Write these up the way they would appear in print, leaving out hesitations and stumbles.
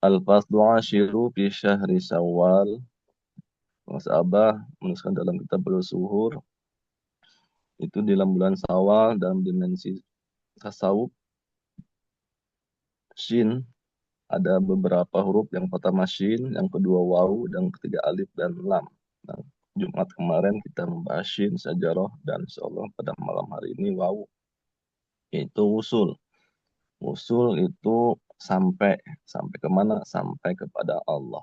Al-Faslu Ashiru fi Syahri Syawal. Mas Abah menuliskan dalam kitab Al-Suhur itu di dalam bulan Syawal dalam dimensi tasawuf shin ada beberapa huruf, yang pertama shin, yang kedua waw, dan ketiga alif dan lam. Nah, Jumat kemarin kita membahas shin, sajarah, dan insyaallah pada malam hari ini waw, yaitu usul. Usul itu sampai sampai kemana? Sampai kepada Allah.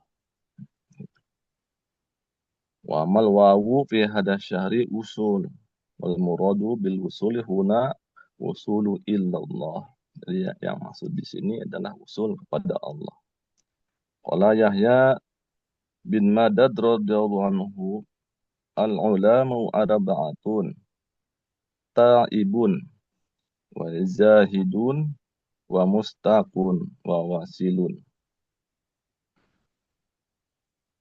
Wa mal wawu fi hada syahri usul. Wal muradu bil usuli huna usulu illallah. Jadi yang maksud di sini adalah usul kepada Allah. Qala Yahya bin Madad radhiyallahu anhu, al-ulamu arba'atun, ta'ibun wa zahidun wa mustaqun wa wasilun.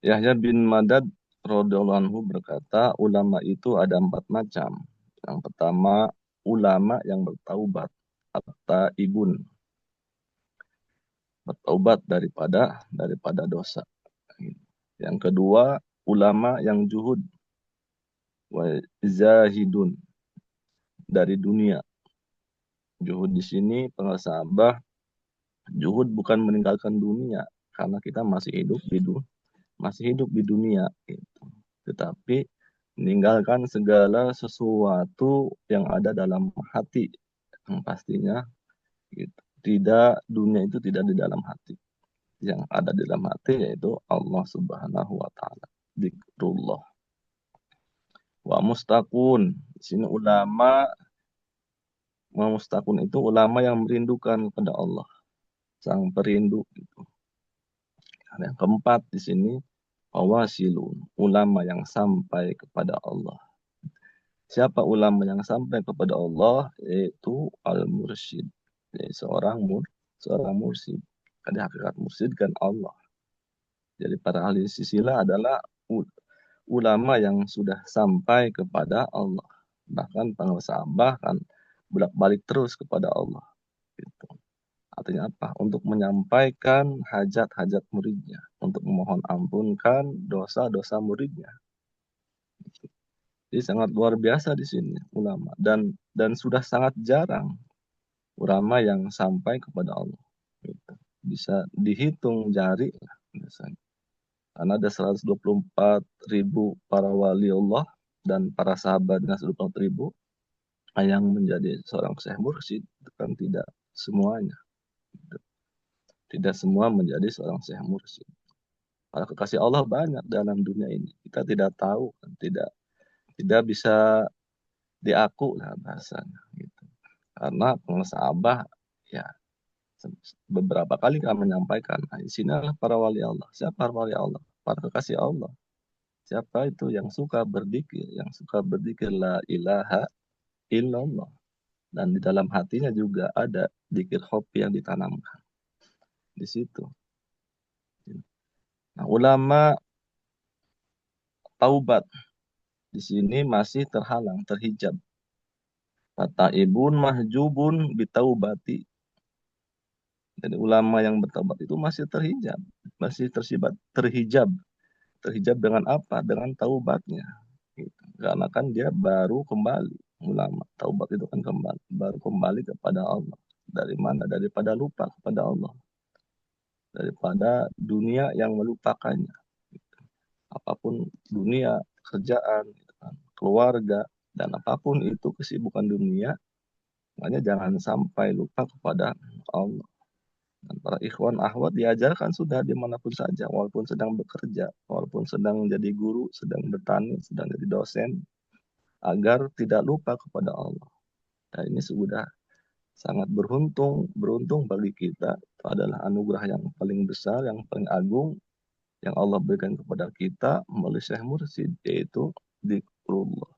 Yahya bin Madad radhiyallahu anhu berkata, ulama itu ada 4 macam. Yang pertama, ulama yang bertaubat, at-taibun, bertaubat daripada dosa. Yang kedua, ulama yang juhud, wa zahidun, dari dunia. Juhud di sini pengusaha Abah, juhud bukan meninggalkan dunia karena kita masih hidup di dunia gitu. Tetapi meninggalkan segala sesuatu yang ada dalam hati, yang pastinya gitu. Tidak, dunia itu tidak di dalam hati. Yang ada di dalam hati yaitu Allah Subhanahu wa taala. Zikrullah. Wa mustaqun. Di sini mustaqun itu ulama yang merindukan kepada Allah, sang perindu gitu. Yang keempat di sini wasilun, ulama yang sampai kepada Allah. Siapa ulama yang sampai kepada Allah? Yaitu al-mursyid, yaitu seorang mursyid. Karena hakikat mursyid kan Allah. Jadi para ahli silsilah adalah ulama yang sudah sampai kepada Allah. Bahkan pengusaha bahkan bolak-balik terus kepada Allah. Gitu. Artinya apa? Untuk menyampaikan hajat-hajat muridnya, untuk memohon ampunkan dosa-dosa muridnya. Jadi sangat luar biasa di sini ulama, dan sudah sangat jarang ulama yang sampai kepada Allah. Gitu. Bisa dihitung jari lah biasanya. Karena ada 124.000 para wali Allah dan para sahabatnya 124.000 yang menjadi seorang syekh mursyid, kan tidak semuanya. Gitu. Tidak semua menjadi seorang syekh mursyid. Para kekasih Allah banyak dalam dunia ini. Kita tidak tahu, tidak tidak bisa diaku lah bahasanya gitu. Karena pengusaha Abah ya beberapa kali kami menyampaikan, nah, di sini adalah para wali Allah. Siapa para wali Allah? Para kekasih Allah. Siapa itu yang suka berzikir, yang suka berzikir la ilaha illallah, dan di dalam hatinya juga ada zikir hobi yang ditanamkan di situ. Nah, ulama taubat di sini masih terhalang, terhijab. Kata ibun mahjubun bitaubati. Jadi ulama yang bertobat itu masih terhijab, masih terhijab. Terhijab dengan apa? Dengan taubatnya. Gitu. Karena kan dia baru kembali. Ulama taubat itu kan baru kembali kepada Allah. Dari mana? Daripada lupa kepada Allah. Daripada dunia yang melupakannya. Gitu. Apapun dunia, kerjaan, gitu kan, keluarga, dan apapun itu kesibukan dunia, makanya jangan sampai lupa kepada Allah. Dan para ikhwan ahwat diajarkan sudah dimanapun saja, walaupun sedang bekerja, walaupun sedang jadi guru, sedang bertani, sedang jadi dosen, agar tidak lupa kepada Allah. Nah, ini sudah sangat beruntung bagi kita. Itu adalah anugerah yang paling besar, yang paling agung, yang Allah berikan kepada kita melalui Syekh Mursyid, yaitu zikrullah.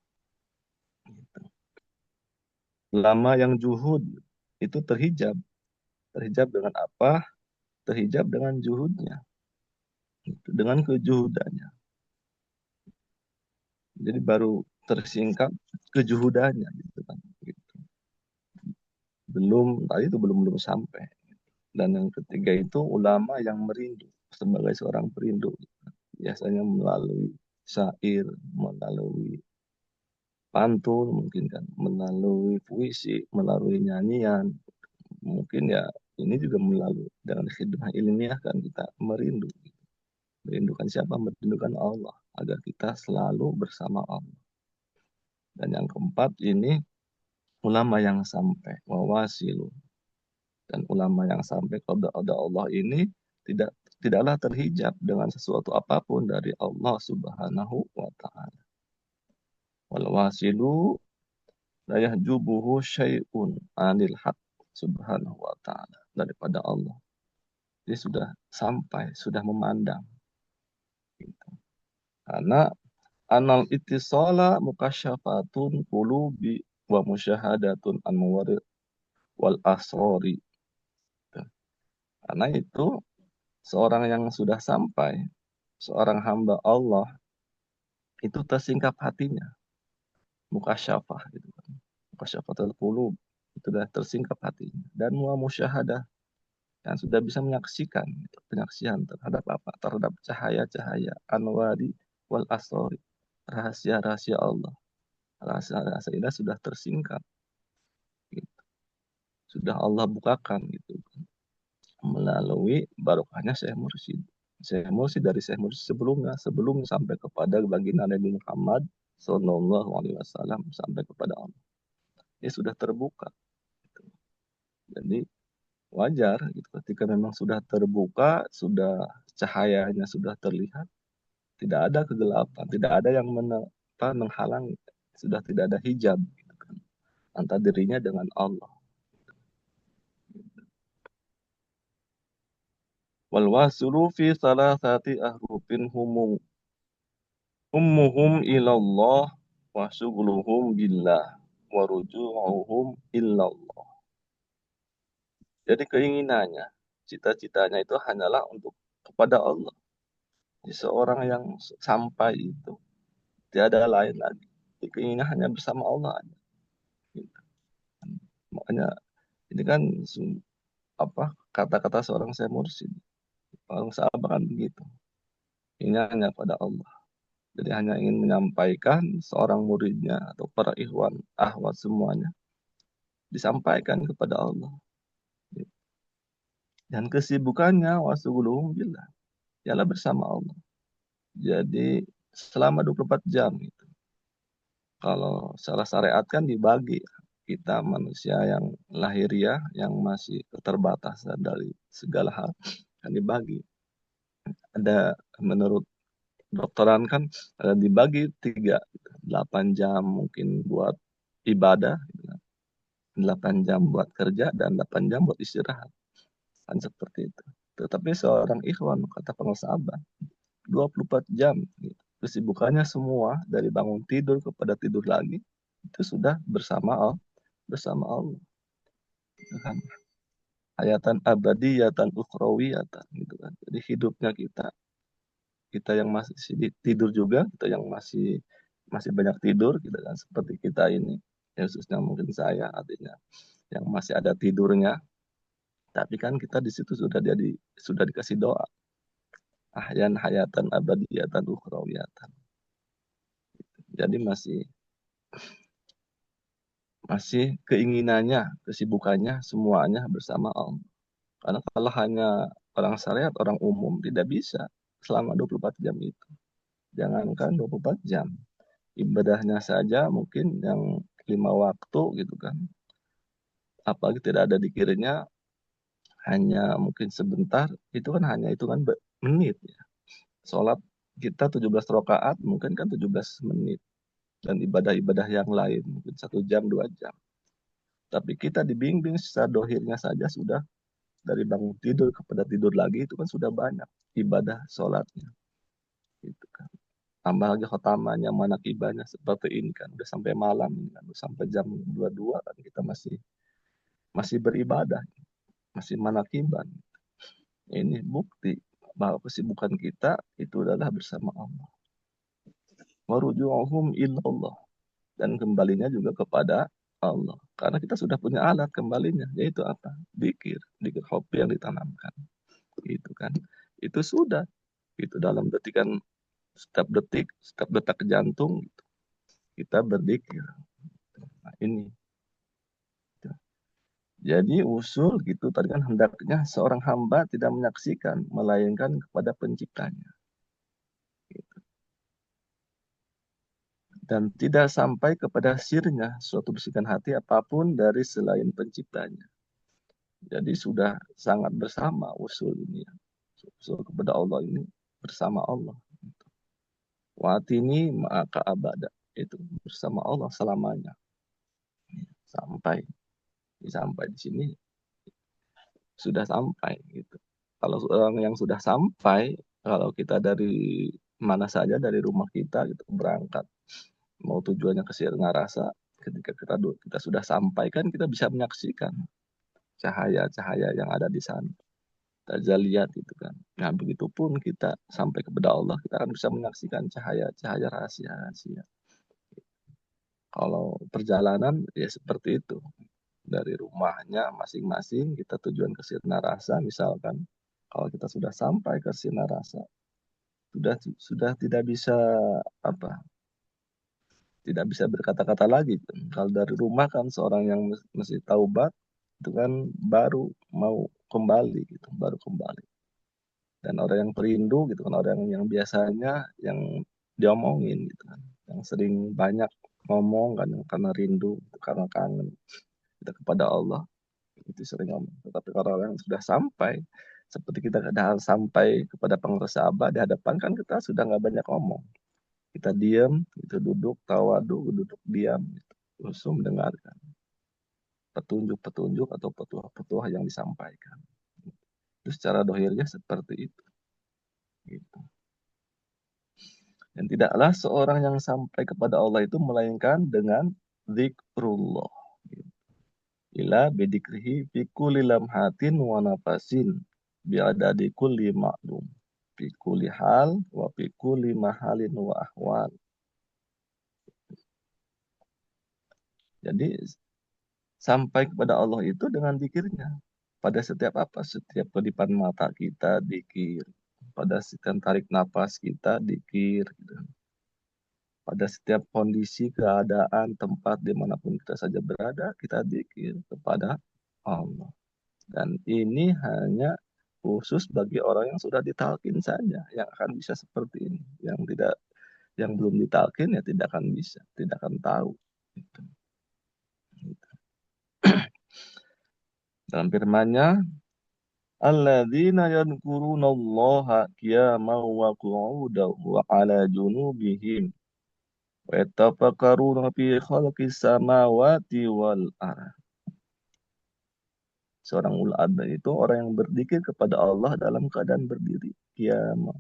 Lama yang juhud itu terhijab. Terhijab dengan apa? Terhijab dengan juhudnya, dengan kejuhudannya. Jadi baru tersingkap kejuhudannya gitu kan. Gitu. Belum tadi itu belum belum sampai. Dan yang ketiga itu ulama yang merindu sebagai seorang perindu. Biasanya melalui syair, melalui pantun, mungkin kan, melalui puisi, melalui nyanyian, mungkin ya ini juga melalui dengan khidmah ilmiah kan kita merindu. Merindukan siapa? Merindukan Allah agar kita selalu bersama Allah. Dan yang keempat ini ulama yang sampai wawasilu. Dan ulama yang sampai kepada Allah ini tidak tidaklah terhijab dengan sesuatu apapun dari Allah Subhanahu wa taala. Wal wasilu la yahjubuhu syai'un anil haq Subhanahu wa taala, daripada Allah. Dia sudah sampai, sudah memandang gitu. Karena anal ittisala mukasyafatun qulubi wa musyahadatun anwar wal asrori. Karena itu seorang yang sudah sampai, seorang hamba Allah itu tersingkap hatinya, mukasyafah gitu kan. Mukasyafatul qulub itu sudah tersingkap hatinya, dan musyahadah yang sudah bisa menyaksikan gitu, penyaksian terhadap apa? Terhadap cahaya-cahaya anwari wal asrori, rahasia-rahasia Allah. Rahasia-rahasia ini sudah tersingkap gitu. Sudah Allah bukakan gitu melalui barokahnya Syekh Mursyid. Syekh Mursyid dari Syekh Mursyid sebelumnya, sebelum sampai kepada baginda Nabi Muhammad Sallallahu Alaihi Wasallam, sampai kepada Allah. Dia sudah terbuka. Gitu. Jadi wajar gitu, ketika memang sudah terbuka, sudah cahayanya sudah terlihat, tidak ada kegelapan, tidak ada yang menghalangi, sudah tidak ada hijab gitu kan, antara dirinya dengan Allah. Wal wasulu fi salasati ahrufin ummuhum ilallah wa syughluhum billah wa ruju'uhum illallah. Jadi keinginannya, cita-citanya itu hanyalah untuk kepada Allah. Jadi seorang yang sampai itu tiada lain lagi. Jadi keinginan hanya bersama Allah aja. Gitu. Makanya ini kan apa kata-kata seorang Syekh Mursyid. Orang sahabat kan begitu. Ini hanya pada Allah. Jadi hanya ingin menyampaikan seorang muridnya atau para ikhwan, ahwat semuanya disampaikan kepada Allah. Dan kesibukannya wasuguluhum billah, ialah bersama Allah. Jadi selama 24 jam itu. Kalau salah syariat kan dibagi, kita manusia yang lahiriah yang masih keterbatasan dari segala hal kan dibagi. Ada menurut dokteran kan ada dibagi 3, 8 jam mungkin buat ibadah, 8 jam buat kerja dan 8 jam buat istirahat. Kan seperti itu. Tetapi seorang ikhwan kata pengusaha 24 jam gitu. Kesibukannya semua dari bangun tidur kepada tidur lagi itu sudah bersama Allah. Gitu kan. Hayatan abadiyatan ukhrawiyatan gitu kan. Jadi hidupnya kita yang masih tidur juga, kita yang masih banyak tidur gitu kan, seperti kita ini, khususnya mungkin saya artinya yang masih ada tidurnya, tapi kan kita di situ sudah dikasih doa, ahyan hayatan abadiyatan ukhrawiyatan. Jadi masih keinginannya, kesibukannya semuanya bersama Allah. Karena kalau hanya orang syariat, orang umum tidak bisa selama 24 jam itu. Jangankan 24 jam. Ibadahnya saja mungkin yang 5 waktu gitu kan. Apalagi tidak ada dikirnya hanya mungkin sebentar, itu kan hanya hitungan menit ya. Sholat kita 17 rakaat mungkin kan 17 menit. Dan ibadah-ibadah yang lain mungkin 1 jam, 2 jam. Tapi kita dibimbing secara dohirnya saja sudah dari bangun tidur kepada tidur lagi itu kan sudah banyak ibadah sholatnya. Gitu kan. Tambah lagi khotamanya, manakibahnya seperti ini kan. Udah sampai malam, kan. Udah sampai jam 22 kan kita masih beribadah, masih manakiban. Ini bukti bahwa kesibukan kita itu adalah bersama Allah. Warujuhum illallah. Dan kembalinya juga kepada Allah. Karena kita sudah punya alat kembalinya, yaitu apa? Dzikir hobi yang ditanamkan. Gitu kan. Itu sudah, itu dalam detikan setiap detak jantung gitu, kita berzikir. Nah, ini. Gitu. Jadi usul gitu tadi kan hendaknya seorang hamba tidak menyaksikan melainkan kepada penciptanya. Gitu. Dan tidak sampai kepada sirnya suatu bisikan hati apapun dari selain penciptanya. Jadi sudah sangat bersama usul ini ya. Usul kepada Allah ini bersama Allah. Watini maka abada itu bersama Allah selamanya. Sampai di sini sudah sampai gitu. Kalau orang yang sudah sampai, kalau kita dari mana saja dari rumah kita gitu berangkat mau tujuannya ke Sirna Rasa, ketika kita sudah sampai kan kita bisa menyaksikan cahaya-cahaya yang ada di sana. Kita lihat itu kan. Nah, begitupun kita sampai kepada Allah, kita akan bisa menyaksikan cahaya-cahaya rahasia-rahasia. Kalau perjalanan ya seperti itu. Dari rumahnya masing-masing kita tujuan ke Sirna Rasa misalkan. Kalau kita sudah sampai ke Sirna Rasa, sudah tidak bisa apa? Tidak bisa berkata-kata lagi. Kalau dari rumah kan seorang yang masih taubat itu kan baru mau kembali gitu, baru kembali. Dan orang yang perindu gitu kan, orang yang biasanya yang diomongin gitu kan, yang sering banyak ngomong kan karena rindu, karena kangen kita kepada Allah itu sering ngomong. Tetapi kalau orang yang sudah sampai seperti kita sudah sampai kepada penguasa abad di hadapan kan kita sudah nggak banyak ngomong. Kita diam, itu duduk tawadu, duduk diam, gitu. Langsung mendengarkan petunjuk-petunjuk atau petuah-petuah yang disampaikan. Itu secara dohirnya seperti itu. Gitu. Dan tidaklah seorang yang sampai kepada Allah itu melainkan dengan zikrullah. Ila bidikrihi fi kulli lamhatin wa nafasin bi'adadi kulli ma'lum fi kulli hal wa fi kulli mahalin wa ahwal. Jadi sampai kepada Allah itu dengan zikirnya. Pada setiap apa? Setiap kedipan mata kita zikir. Pada setiap tarik nafas kita zikir. Gitu. Pada setiap kondisi, keadaan, tempat dimanapun kita saja berada, kita zikir kepada Allah. Dan ini hanya khusus bagi orang yang sudah ditalkin saja, yang akan bisa seperti ini. Yang belum ditalkin ya tidak akan bisa, tidak akan tahu. Gitu. Dalam firman-Nya, alladzina yadhkurunallaha qiyaman wa qu'udan wa 'ala junubihim wa yatafakkaruna fi khalqis samawati wal ardh. Seorang ulul albab itu orang yang berzikir kepada Allah dalam keadaan berdiri, qiyamah,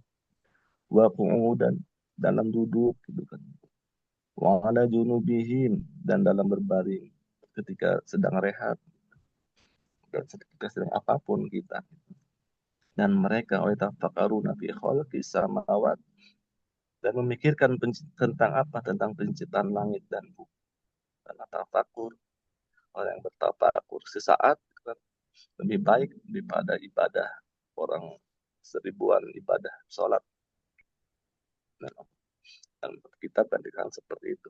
wa qu'udan, dalam duduk gitu kan. Wa 'ala junubihim, dan dalam berbaring ketika sedang rehat dan ketika sedang apapun kita. Dan mereka yatafakkaruna fi khalqis samawati, dan memikirkan tentang apa? Tentang penciptaan langit dan bumi. Karena tafakur, orang yang bertafakur sesaat kan lebih baik daripada ibadah orang seribuan ibadah sholat. Dan kita bandingkan seperti itu.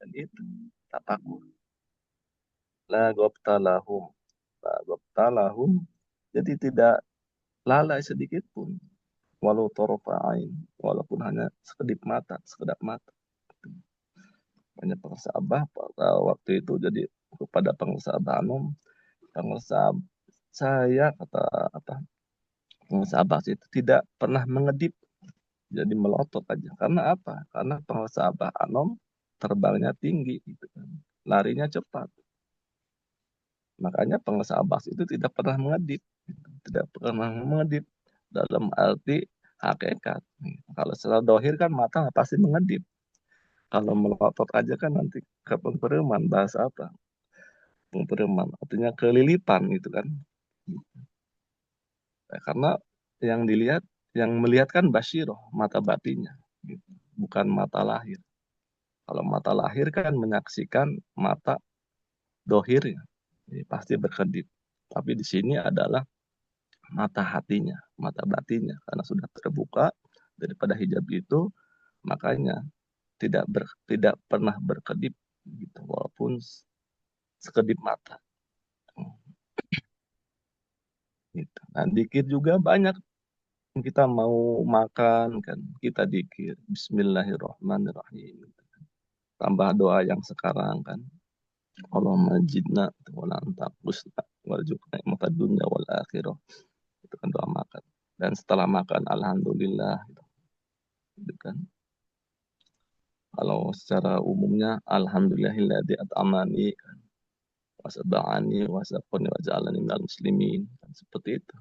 Dan itu tafakur. La gobtalahum. La gobtalahum. Jadi tidak lalai sedikit pun. Walau torofa'ain. Walaupun hanya sekedap mata. Banyak pengusaha Abah pada waktu itu jadi kepada pengusaha Abah Anum, pengusaha saya kata apa pengusaha Abah itu tidak pernah mengedip, jadi melotot aja. Karena apa? Karena pengusaha Abah Anom terbangnya tinggi gitu kan, larinya cepat. Makanya pengusaha Abah itu tidak pernah mengedip, gitu. Tidak pernah mengedip dalam arti hakikat. Kalau secara dohir kan mata pasti mengedip. Kalau melotot aja kan nanti ke pengpereman, bahasa apa? Pengpereman, artinya kelilipan gitu kan. Nah, karena yang dilihat, yang melihat kan basyiroh, mata batinnya, gitu. Bukan mata lahir. Kalau mata lahir kan menyaksikan mata dohirnya, pasti berkedip. Tapi di sini adalah mata hatinya, mata batinnya, karena sudah terbuka daripada hijab itu, makanya tidak pernah berkedip gitu, walaupun sekedip mata. Gitu. Dan dikir juga banyak. Kita mau makan kan, kita dikir Bismillahirrahmanirrahim. Tambah doa yang sekarang kan, Allahumma jidna wala antaqusna warzuqna imata dunya wal akhirah. Itu kan doa makan. Dan setelah makan alhamdulillah gitu kan. Kalau secara umumnya alhamdulillahilladzi at'amani wasabani wasaqani wa ja'alani minal muslimin. Seperti itu.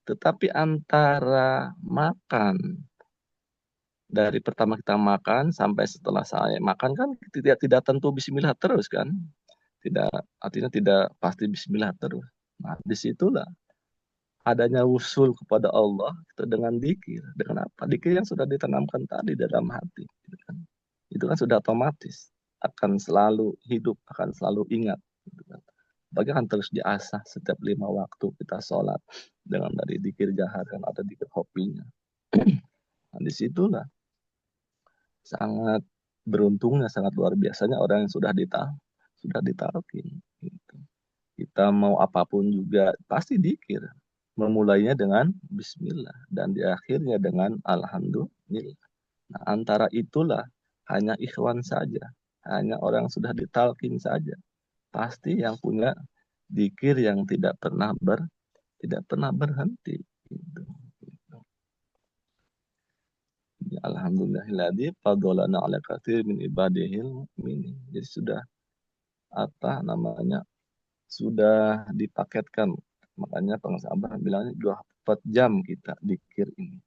Tetapi antara makan dari pertama kita makan sampai setelah saya makan kan tidak tentu bismillah terus kan. Tidak, artinya tidak pasti bismillah terus. Nah, disitulah adanya usul kepada Allah itu dengan dikir. Dengan apa? Dikir yang sudah ditanamkan tadi dalam hati. Gitu kan. Itu kan sudah otomatis. Akan selalu hidup, akan selalu ingat. Gitu kan. Bahkan terus diasah setiap 5 waktu kita sholat. Dengan dari dikir jahar kan ada dikir hopinya. Nah, disitulah sangat beruntungnya, sangat luar biasanya orang yang sudah ditalkin. Gitu. Kita mau apapun juga pasti dikir. Memulainya dengan bismillah dan di akhirnya dengan alhamdulillah. Nah, antara itulah hanya ikhwan saja, hanya orang sudah ditalkin saja. Pasti yang punya dikir yang tidak pernah berhenti. Gitu. Ya, alhamdulillahilladzi fadolana ala katsir min ibadihil mu'minin. Jadi sudah apa namanya? Sudah dipaketkan. Makanya pengasahabah bilangnya 24 jam kita dikir ini.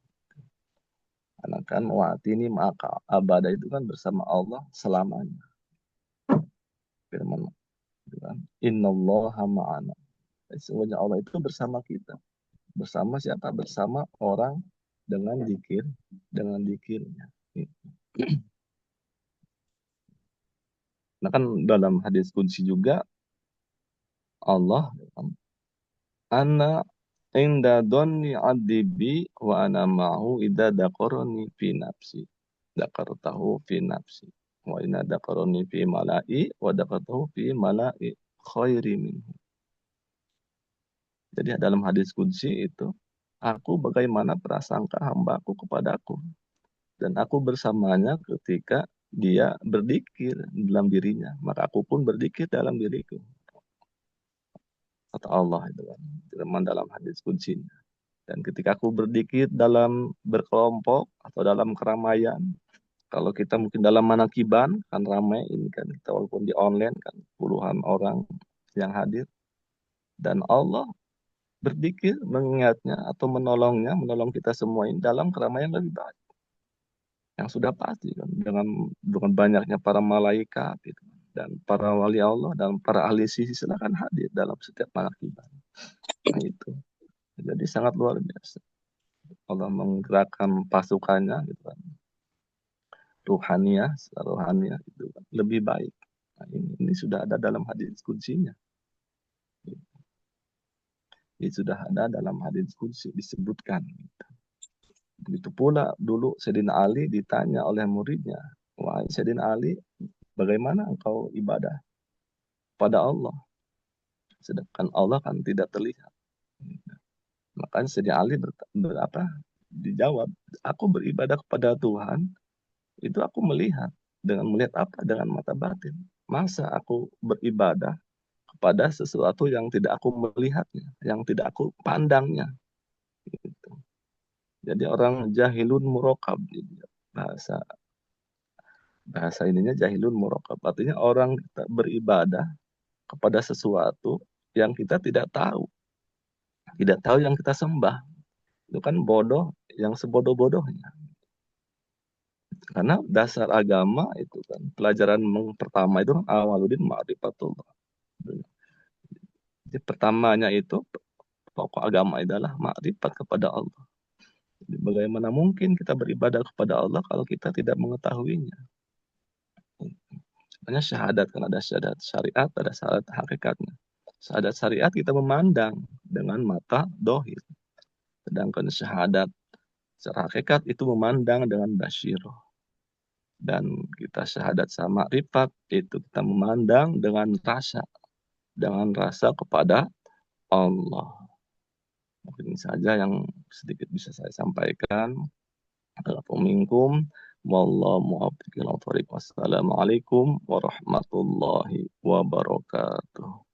Karena kan wati ini maka abadah itu kan bersama Allah selamanya. Firman itu kan, innallaha ma'ana. Sesungguhnya Allah itu bersama kita. Bersama siapa? Bersama orang dengan dikirnya. Nah kan dalam hadis qudsi juga Allah ana inda dhanni adibi wa ana ma'hu idza daqarani fi nafsi. Daqartahu fi nafsi. Wa inna daqarani fi mala'i wa daqartahu fi mala'i khairi minhu. Jadi dalam hadis qudsi itu, aku bagaimana prasangka hambaku kepadaku. Dan aku bersamanya ketika dia berzikir dalam dirinya. Maka aku pun berzikir dalam diriku. Kata Allah itu kan. Firman dalam hadis qudsi. Dan ketika aku berzikir dalam berkelompok atau dalam keramaian, kalau kita mungkin dalam manakiban, kan ramai ini kan, kita walaupun di online kan, puluhan orang yang hadir. Dan Allah berzikir, mengingatnya atau menolong kita semua ini dalam keramaian lebih baik. Yang sudah pasti kan, dengan banyaknya para malaikat gitu, dan para wali Allah dan para ahli sisi silakan hadir dalam setiap manakiban. Nah itu. Jadi sangat luar biasa. Allah menggerakkan pasukannya gitu kan. Rohaniah itu kan lebih baik. Nah, ini sudah ada dalam hadis qudsinya. Ini sudah ada dalam hadis qudsi disebutkan. Begitu pula dulu Sayyidina Ali ditanya oleh muridnya, wahai Sayyidina Ali, bagaimana engkau ibadah pada Allah? Sedangkan Allah kan tidak terlihat. Makanya Sayyidina Ali dijawab, aku beribadah kepada Tuhan, itu aku melihat. Dengan melihat apa? Dengan mata batin. Masa aku beribadah kepada sesuatu yang tidak aku melihatnya, yang tidak aku pandangnya. Gitu. Jadi orang jahilun murokab. Bahasa bahasa ininya jahilun murokab. Artinya orang beribadah kepada sesuatu yang kita tidak tahu. Tidak tahu yang kita sembah. Itu kan bodoh yang sebodoh-bodohnya. Karena dasar agama itu kan pelajaran pertama itu awaludin ma'rifatullah. Jadi pertamanya itu pokok agama adalah makrifat kepada Allah. Jadi bagaimana mungkin kita beribadah kepada Allah kalau kita tidak mengetahuinya? Makanya syahadat, kan ada syahadat syariat, ada syahadat hakikatnya. Syahadat syariat kita memandang dengan mata dohir. Sedangkan syahadat secara hakikat itu memandang dengan basyirah. Dan kita syahadat sama rifat itu kita memandang dengan rasa kepada Allah. Mungkin saja yang sedikit bisa saya sampaikan. Minkum, wallahu muwaffiq ila thoriq. Wassalamualaikum warahmatullahi wabarakatuh.